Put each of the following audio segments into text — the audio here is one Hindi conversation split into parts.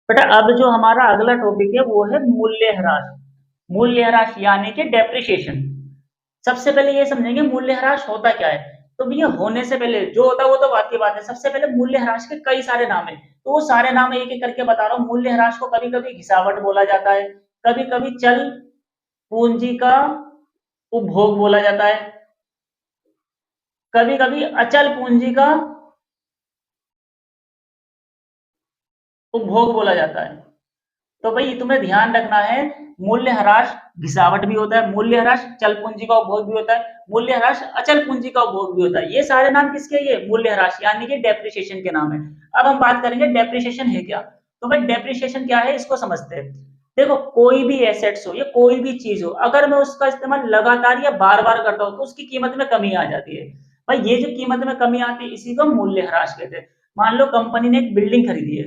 बेटा अब जो हमारा अगला टॉपिक है वो है मूल्यह्रास। मूल्यह्रास यानी कि डेप्रिसिएशन। सबसे पहले ये समझेंगे मूल्यह्रास होता क्या है। तो भैया होने से पहले जो होता है वो तो बात की बात है। सबसे पहले मूल्यह्रास के कई सारे नाम है, तो वो सारे नाम एक एक करके बता रहा हूँ। मूल्यह्रास को कभी कभी घिसावट बोला जाता है, कभी कभी चल पूंजी का उपभोग बोला जाता है, कभी कभी अचल पूंजी का उपभोग बोला जाता है। तो भाई तुम्हें ध्यान रखना है, मूल्यह्रास घिसावट भी होता है, मूल्यह्रास चल पूंजी का उपभोग भी होता है, मूल्यह्रास अचल पूंजी का उपभोग भी होता है। ये सारे नाम किसके, ये मूल्यह्रास यानी कि डेप्रिसिएशन के नाम है। अब हम बात करेंगे डेप्रिसिएशन है क्या। तो भाई डेप्रिसिएशन क्या है इसको समझते हैं। देखो कोई भी एसेट्स हो या कोई भी चीज हो, अगर मैं उसका इस्तेमाल लगातार या बार बार करता हूँ तो उसकी कीमत में कमी आ जाती है। भाई ये जो कीमत में कमी आती है इसी को मूल्यह्रास कहते हैं। मान लो कंपनी ने एक बिल्डिंग खरीदी है,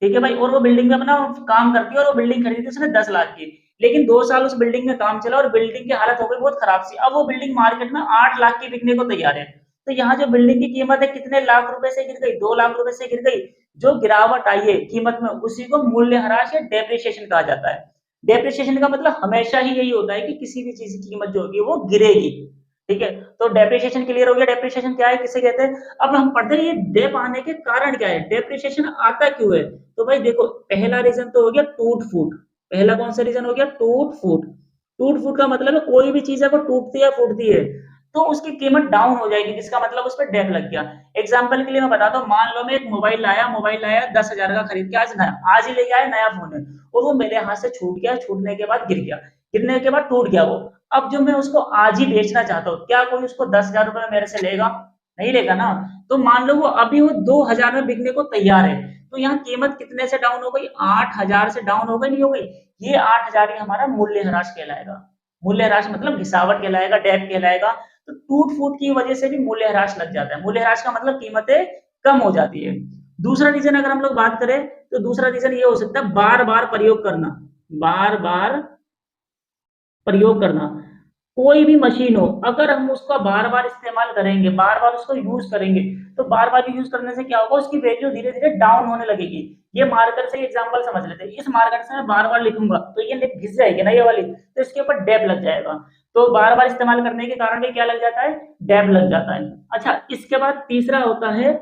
ठीक है भाई, और वो बिल्डिंग में अपना काम करती है, और वो बिल्डिंग खरीदी थी उसने 10 लाख की। लेकिन 2 साल उस बिल्डिंग में काम चला और बिल्डिंग की हालत हो गई बहुत खराब सी। अब वो बिल्डिंग मार्केट में 8 लाख की बिकने को तैयार है। तो यहाँ जो बिल्डिंग की कीमत है कितने लाख रुपए से गिर गई, 2 लाख रुपए से गिर गई। जो गिरावट आई है कीमत में उसी को मूल्यह्रास या डेप्रिसिएशन कहा जाता है। डेप्रिसिएशन का मतलब हमेशा ही यही होता है कि किसी भी चीज की कीमत जो होगी वो गिरेगी। ठीक है, तो डेप्रिसिएशन क्लियर हो गया। डेप्रिसिएशन क्या है, किसे कहते हैं। अब हम पढ़ते हैं ये डेप आने के कारण क्या है, डेप्रिसिएशन आता क्यों है। तो भाई देखो पहला रीजन तो हो गया टूट फूट। पहला कौन सा रीजन हो गया, टूट फूट। टूट फूट का मतलब है कोई भी चीज अगर टूटती है फूटती है तो उसकी कीमत डाउन हो जाएगी, जिसका मतलब उस पर डेप लग गया। एग्जाम्पल के लिए मैं बताता हूँ, मान लो मैं एक मोबाइल लाया 10 हजार का खरीद के, आज ही लेके आया नया फोन है, और वो मेरे हाथ से छूट गया, छूटने के बाद गिर गया, गिरने के बाद टूट गया वो। अब जो मैं उसको आज ही बेचना चाहता हूँ, क्या कोई उसको 10 हजार रुपए मेरे से लेगा, नहीं लेगा ना। तो मान लो वो अभी वो 2 हजार में बिकने को तैयार है, तो यहाँ कीमत कितने से डाउन हो गई, 8 हजार से डाउन हो गई, नहीं हो गई। ये 8 हजार ही हमारा मूल्यह्रास कहलाएगा। मूल्यह्रास मतलब घिसावट कहलाएगा, डेप कहलाएगा। तो टूट फूट की वजह से भी मूल्यह्रास लग जाता है। मूल्यह्रास का मतलब कीमतें कम हो जाती है। दूसरा रीजन अगर हम लोग बात करें तो दूसरा रीजन ये हो सकता है बार बार प्रयोग करना। बार बार प्रयोग करना। कोई भी मशीन हो अगर हम उसका बार बार इस्तेमाल करेंगे, बार बार उसको यूज करेंगे, तो बार बार यूज करने से क्या होगा, उसकी वैल्यू धीरे धीरे डाउन होने लगेगी। ये मार्कर से एग्जांपल समझ लेते हैं, इस मार्कर से मैं बार बार लिखूंगा तो ये लिप घिस जाएगी ना ये वाली, तो इसके ऊपर डैब लग जाएगा। तो बार बार इस्तेमाल करने के कारण भी क्या लग जाता है, डैब लग जाता है। अच्छा इसके बाद तीसरा होता है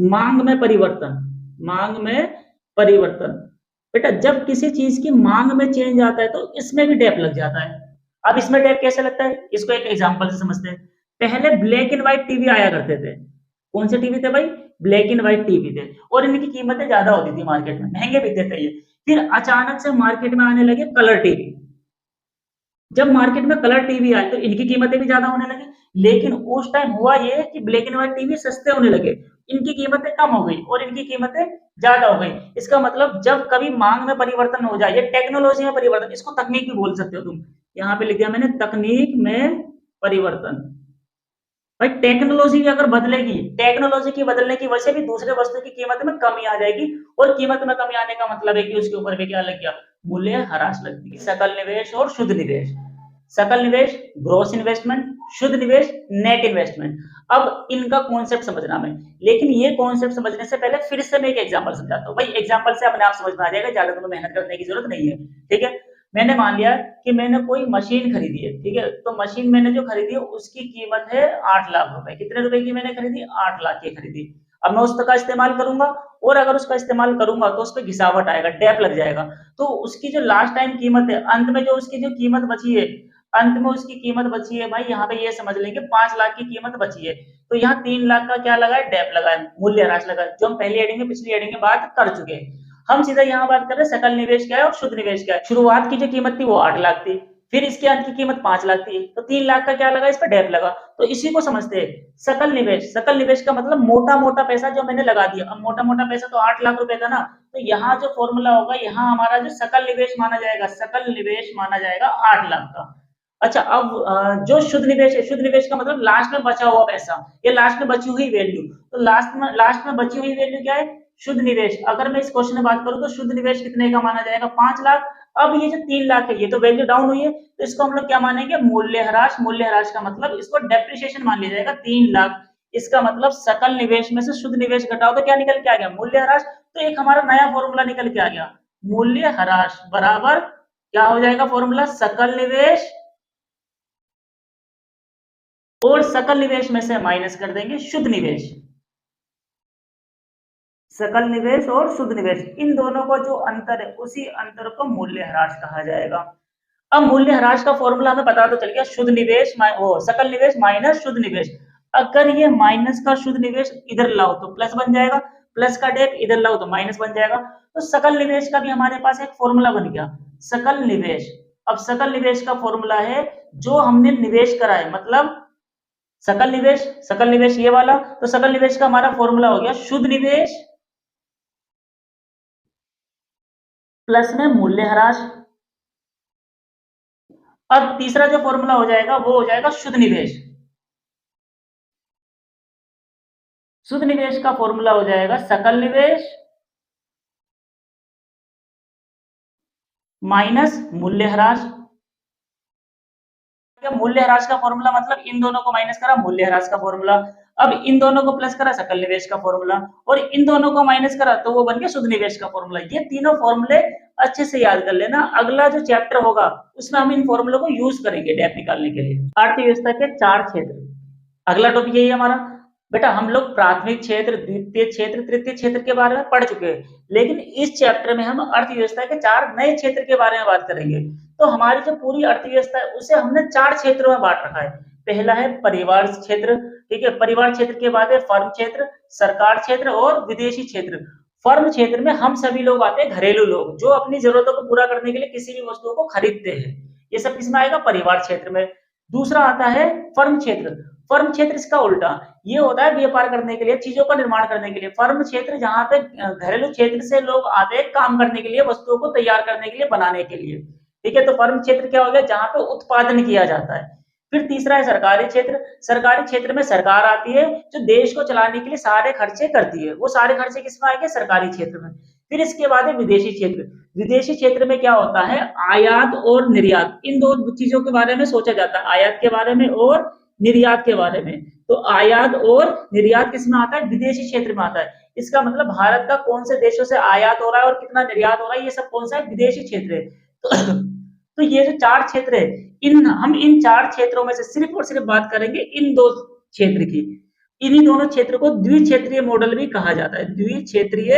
मांग में परिवर्तन। मांग में परिवर्तन। बेटा जब किसी चीज की मांग में चेंज आता है तो इसमें भी डैप लग जाता है। अब इसमें टैप कैसे लगता है, इसको एक एग्जांपल से समझते हैं। पहले ब्लैक एंड व्हाइट टीवी आया करते थे। कौन से टीवी थे भाई, ब्लैक एंड व्हाइट टीवी थे, और इनकी कीमतें ज्यादा होती थी मार्केट में, महंगे बिकते थे ये। फिर अचानक से मार्केट में आने लगे कलर टीवी। जब मार्केट में कलर टीवी आए तो इनकी कीमतें भी ज्यादा होने लगी। लेकिन उस टाइम हुआ ये कि ब्लैक एंड व्हाइट टीवी सस्ते होने लगे, इनकी कीमतें कम हो गई और इनकी कीमतें ज्यादा हो गई। इसका मतलब जब कभी मांग में परिवर्तन हो जाए, ये टेक्नोलॉजी में परिवर्तन, इसको तकनीक भी बोल सकते हो तुम। यहाँ पे लिख दिया मैंने तकनीक में परिवर्तन। भाई टेक्नोलॉजी अगर बदलेगी, टेक्नोलॉजी की बदलने की वजह से भी दूसरे वस्तु की कीमत में कमी आ जाएगी, और कीमत में कमी आने का मतलब है कि उसके ऊपर भी क्या लग गया, मूल्य ह्रास लग गई। सकल निवेश और शुद्ध निवेश। सकल निवेश ग्रॉस इन्वेस्टमेंट, शुद्ध निवेश नेट इन्वेस्टमेंट। अब इनका कॉन्सेप्ट समझना मैं, लेकिन ये कॉन्सेप्ट समझने से पहले फिर से मैं एक एग्जांपल समझाता हूँ। भाई एग्जांपल से अपने आप समझ में आ जाएगा, ज्यादा तुम्हें मेहनत करने की जरूरत नहीं है। ठीक है, मैंने मान लिया कि मैंने कोई मशीन खरीदी है, ठीक है, तो मशीन मैंने जो खरीदी है उसकी कीमत है 8 लाख रुपए। कितने रुपए की मैंने खरीदी, 8 लाख की खरीदी। अब मैं उसका इस्तेमाल करूंगा, और अगर उसका इस्तेमाल करूंगा तो उस पर घिसावट आएगा, डैप लग जाएगा। तो उसकी जो लास्ट टाइम कीमत है, अंत में जो उसकी जो कीमत बची है, अंत में उसकी कीमत बची है भाई, यहाँ पे ये समझ लेंगे 5 लाख की कीमत बची है। तो यहाँ 3 लाख का क्या लगा है, डैप लगा है, मूल्य ह्रास लगा है, जो हम पहली एडिंग में पिछली एडिंग में बात कर चुके हैं। हम सीधा यहाँ बात कर रहे हैं सकल निवेश क्या है और शुद्ध निवेश क्या है। शुरुआत की जो कीमत थी वो 8 लाख थी, फिर इसके अंत की कीमत 5 लाख थी, तो 3 लाख का क्या लगा, इस पर डैप लगा। तो इसी को समझते हैं सकल निवेश। सकल निवेश का मतलब मोटा मोटा पैसा जो मैंने लगा दिया। अब मोटा मोटा पैसा तो 8 लाख रुपए था ना, तो यहाँ जो फॉर्मूला होगा, यहाँ हमारा जो सकल निवेश माना जाएगा, सकल निवेश माना जाएगा 8 लाख का। अच्छा अब जो शुद्ध निवेश है, शुद्ध निवेश का मतलब लास्ट में बचा हुआ पैसा, ये लास्ट में बची हुई वैल्यू। तो लास्ट में बची हुई वैल्यू क्या है, शुद्ध निवेश। अगर मैं इस क्वेश्चन में बात करूं तो शुद्ध निवेश कितने का माना जाएगा, 5 लाख। अब ये जो 3 लाख है ये तो वैल्यू डाउन हुई है, तो इसको हम लोग क्या मानेंगे, मूल्यह्रास। मूल्यह्रास का मतलब इसको डेप्रिसिएशन मान लिया जाएगा, 3 लाख। इसका मतलब सकल निवेश में से शुद्ध निवेश घटाओ तो क्या निकल के आ गया, मूल्यह्रास। तो एक हमारा नया फॉर्मूला निकल के आ गया, मूल्य ह्रास बराबर क्या हो जाएगा फॉर्मूला, सकल निवेश और सकल निवेश में से माइनस कर देंगे शुद्ध निवेश। सकल निवेश और शुद्ध निवेश, इन दोनों का जो अंतर है उसी अंतर को मूल्य ह्रास कहा जाएगा। अब मूल्य ह्रास का फॉर्मूला हमें पता तो चल गया, शुद्ध निवेश सकल निवेश माइनस शुद्ध निवेश। अगर ये माइनस का शुद्ध निवेश इधर लाओ तो प्लस बन जाएगा, प्लस का डेप इधर लाओ तो माइनस बन जाएगा। तो सकल निवेश का भी हमारे पास एक फॉर्मूला बन गया, सकल निवेश। अब सकल निवेश का फॉर्मूला है जो हमने निवेश करा है, मतलब सकल निवेश ये वाला, तो सकल निवेश का हमारा फॉर्मूला हो गया शुद्ध निवेश प्लस में मूल्य ह्रास। अब तीसरा जो फॉर्मूला हो जाएगा वो हो जाएगा शुद्ध निवेश। शुद्ध निवेश का फॉर्मूला हो जाएगा सकल निवेश माइनस मूल्य ह्रास। मूल्य ह्रास का फॉर्मूला मतलब इन दोनों को माइनस करा, मूल्य ह्रास का फॉर्मूला। अब इन दोनों को प्लस करा, सकल निवेश का फॉर्मूला, और इन दोनों को माइनस करा तो वो बन गया शुद्ध निवेश का फॉर्मूला। ये तीनों फॉर्मूले अच्छे से याद कर लेना, अगला जो चैप्टर होगा उसमें हम इन फॉर्मूलों को यूज करेंगे डेप निकालने के लिए। अर्थव्यवस्था के 4 क्षेत्र, अगला टॉपिक यही है हमारा। बेटा हम लोग प्राथमिक क्षेत्र, द्वितीय क्षेत्र, तृतीय क्षेत्र के बारे में पढ़ चुके हैं, लेकिन इस चैप्टर में हम अर्थव्यवस्था के 4 नए क्षेत्र के बारे में बात करेंगे। तो हमारी जो पूरी अर्थव्यवस्था है उसे हमने 4 क्षेत्रों में बांट रखा है। पहला है परिवार क्षेत्र, ठीक है, परिवार क्षेत्र के बाद है फर्म क्षेत्र, सरकार क्षेत्र और विदेशी क्षेत्र। फर्म क्षेत्र में हम सभी लोग आते हैं, घरेलू लोग जो अपनी जरूरतों को पूरा करने के लिए किसी भी वस्तुओं को खरीदते हैं, ये सब किसमें आएगा, परिवार क्षेत्र में। दूसरा आता है फर्म क्षेत्र। फर्म क्षेत्र इसका उल्टा, ये होता है व्यापार करने के लिए, चीजों का निर्माण करने के लिए। फर्म क्षेत्र जहां पे घरेलू क्षेत्र से लोग आते हैं काम करने के लिए, वस्तुओं को तैयार करने के लिए, बनाने के लिए, ठीक है। तो फर्म क्षेत्र क्या हो गया, जहां पे उत्पादन किया जाता है। फिर तीसरा है सरकारी क्षेत्र। सरकारी क्षेत्र में सरकार आती है जो देश को चलाने के लिए सारे खर्चे करती है, वो सारे खर्चे किसमें आएंगे, सरकारी क्षेत्र में। फिर इसके बाद है विदेशी क्षेत्र। विदेशी क्षेत्र में क्या होता है, आयात और निर्यात, इन दो चीजों के बारे में सोचा जाता है, आयात के बारे में और निर्यात के बारे में। तो आयात और निर्यात किसमें आता है, विदेशी क्षेत्र में आता है। इसका मतलब भारत का कौन से देशों से आयात हो रहा है और कितना निर्यात हो रहा है, ये सब कौन सा है, विदेशी क्षेत्र है। तो ये जो 4 क्षेत्र है, हम इन 4 क्षेत्रों में से सिर्फ और सिर्फ बात करेंगे इन 2 क्षेत्र की। इन्हीं दोनों क्षेत्र को द्विक्षेत्रीय मॉडल भी कहा जाता है, द्विक्षेत्रीय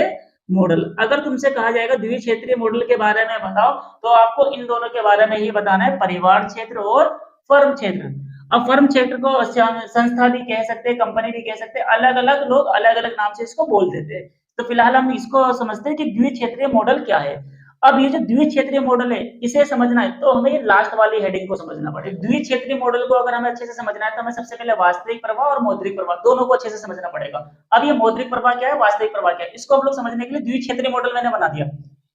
मॉडल। अगर तुमसे कहा जाएगा द्विक्षेत्रीय मॉडल के बारे में बताओ, तो आपको इन दोनों के बारे में ही बताना है, परिवार क्षेत्र और फर्म क्षेत्र। अब फर्म क्षेत्र को संस्था भी कह सकते हैं, कंपनी भी कह सकते हैं, अलग अलग लोग अलग अलग नाम से इसको बोल देते हैं। तो फिलहाल हम इसको समझते हैं कि द्विक्षेत्रीय मॉडल क्या है। अब ये जो द्विक्षेत्रीय मॉडल है इसे समझना है तो हमें ये लास्ट वाली हेडिंग को समझना पड़ेगा। द्विक्षेत्रीय मॉडल को अगर हमें अच्छे से समझना है तो हमें सबसे पहले वास्तविक प्रवाह और मौद्रिक प्रवाह दोनों को अच्छे से समझना पड़ेगा। अब ये मौद्रिक प्रवाह क्या है, वास्तविक प्रवाह क्या है, इसको हम लोग समझने के लिए द्विक्षेत्रीय मॉडल मैंने बना दिया,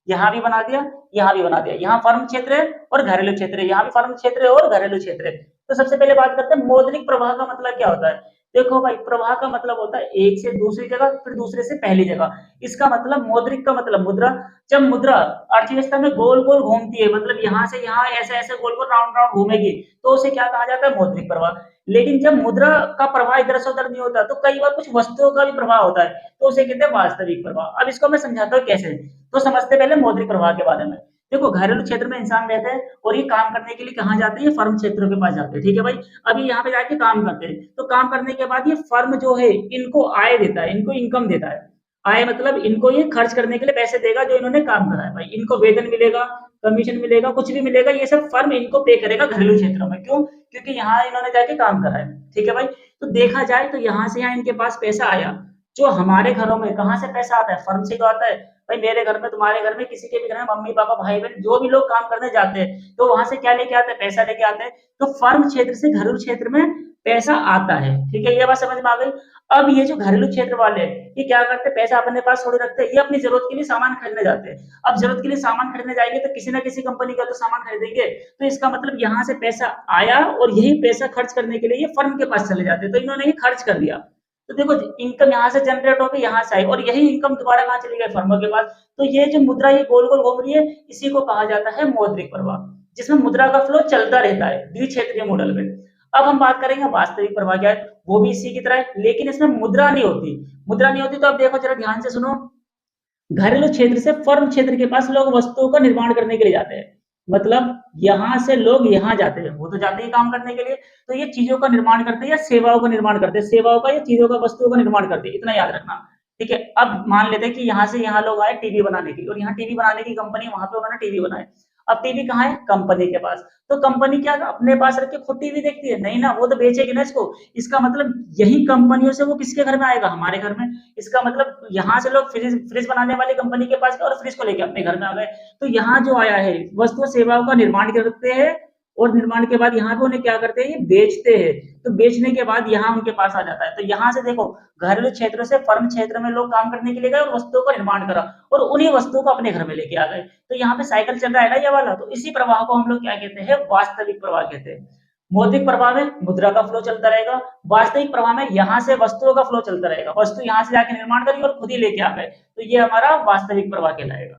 यहाँ भी बना दिया, यहाँ भी बना दिया। यहाँ फर्म क्षेत्र है और घरेलू क्षेत्र है, यहाँ भी फर्म क्षेत्र है और घरेलू क्षेत्र है। तो सबसे पहले बात करते हैं मौद्रिक प्रवाह का मतलब क्या होता है। देखो भाई, प्रवाह का मतलब होता है एक से दूसरी जगह, फिर दूसरे से पहली जगह। इसका मतलब मौद्रिक का मतलब मुद्रा। जब मुद्रा अर्थव्यवस्था में गोल गोल घूमती है, मतलब यहाँ से यहाँ ऐसे ऐसे गोल गोल राउंड राउंड घूमेगी, तो उसे क्या कहा जाता है, मौद्रिक प्रवाह। लेकिन जब मुद्रा का प्रवाह इधर से उधर नहीं होता, तो कई बार कुछ वस्तुओं का भी प्रवाह होता है, तो उसे कहते हैं वास्तविक प्रवाह। अब इसको मैं समझाता हूँ कैसे, तो समझते पहले मौद्रिक प्रवाह के बारे में। देखो घरेलू क्षेत्र में इंसान रहते हैं और ये काम करने के लिए कहाँ जाते हैं, फर्म क्षेत्रों के पास जाते हैं, ठीक है भाई। अभी यहाँ पे जाके काम करते हैं, तो काम करने के बाद ये फर्म जो है इनको आय देता है, इनको इनकम देता है। आय मतलब इनको ये खर्च करने के लिए पैसे देगा जो इन्होंने काम करा है भाई, इनको वेतन मिलेगा, कमीशन मिलेगा, कुछ भी मिलेगा, ये सब फर्म इनको पे करेगा घरेलू क्षेत्रों में। क्यों, क्योंकि यहाँ इन्होंने जाके काम करा है, ठीक है भाई। तो देखा जाए तो यहाँ से यहाँ इनके पास पैसा आया, जो हमारे घरों में कहाँ से पैसा आता है, फर्म से तो आता है भाई। मेरे घर में, तुम्हारे घर में, किसी के भी घर में मम्मी पापा भाई बहन जो भी लोग काम करने जाते हैं, तो वहां से क्या लेके आते हैं, पैसा लेके आते हैं। तो फर्म क्षेत्र से घरेलू क्षेत्र में पैसा आता है, ठीक है, ये बात समझ में आ गई। अब ये जो घरेलू क्षेत्र वाले हैं, ये क्या करते हैं, पैसा अपने पास थोड़ी रखते हैं, ये अपनी जरूरत के लिए सामान खरीदने जाते हैं। अब जरूरत के लिए सामान खरीदने जाएंगे तो किसी ना किसी कंपनी का तो सामान खरीदेंगे, तो इसका मतलब यहाँ से पैसा आया और यही पैसा खर्च करने के लिए ये फर्म के पास चले जाते हैं, तो इन्होंने ही खर्च कर दिया। तो देखो इनकम यहाँ से जनरेट होकर यहाँ से आई और यही इनकम दोबारा कहाँ चली गई, फर्मों के पास। तो ये जो मुद्रा ये गोल गोल घूम रही है, इसी को कहा जाता है मौद्रिक प्रवाह, जिसमें मुद्रा का फ्लो चलता रहता है द्विक्षेत्रीय मॉडल में। अब हम बात करेंगे वास्तविक प्रवाह क्या है, वो भी इसी की तरह है, लेकिन इसमें मुद्रा नहीं होती। मुद्रा नहीं होती तो अब देखो जरा ध्यान से सुनो, घरेलू क्षेत्र से फर्म क्षेत्र के पास लोग वस्तुओं का निर्माण करने के लिए जाते हैं। मतलब यहाँ से लोग यहाँ जाते हैं, वो तो जाते ही काम करने के लिए, तो ये चीज़ों का निर्माण करते हैं या सेवाओं का निर्माण करते हैं, सेवाओं का या चीज़ों का, वस्तुओं का निर्माण करते हैं, इतना याद रखना। ठीक है? अब मान लेते हैं कि यहाँ से यहाँ लोग आए टीवी बनाने के लिए और यहाँ टीवी बनाने की कंपनी, वहाँ पे उन्होंने टीवी बनाए। अब टीवी कहाँ है? कंपनी के पास। तो कंपनी क्या अपने पास रख के खुद टीवी देखती है? नहीं ना, वो तो बेचेगी ना इसको। इसका मतलब यही कंपनियों से वो किसके घर में आएगा? हमारे घर में। इसका मतलब यहाँ से लोग फ्रिज फ्रिज बनाने वाली कंपनी के पास गए और फ्रिज को लेके अपने घर में आ गए। तो यहाँ जो आया है, वस्तु और सेवाओं का निर्माण करते हैं और निर्माण के बाद यहाँ पे उन्हें क्या करते हैं? ये बेचते हैं। तो बेचने के बाद यहाँ उनके पास आ जाता है। तो यहाँ से देखो, घरेलू क्षेत्र से फर्म क्षेत्र में लोग काम करने के लिए गए और वस्तुओं का निर्माण करा और उन्हीं वस्तुओं को अपने घर में लेके आ गए। तो यहाँ पे साइकिल चल रहा है ना ये वाला, तो इसी प्रवाह को हम लोग क्या कहते हैं? वास्तविक प्रवाह कहते हैं। मौद्रिक प्रवाह में मुद्रा का फ्लो चलता रहेगा, वास्तविक प्रवाह में यहाँ से वस्तुओं का फ्लो चलता रहेगा। वस्तु यहाँ से जाके निर्माण करी और खुद ही लेके आ गए, तो ये हमारा वास्तविक प्रवाह कहलाएगा।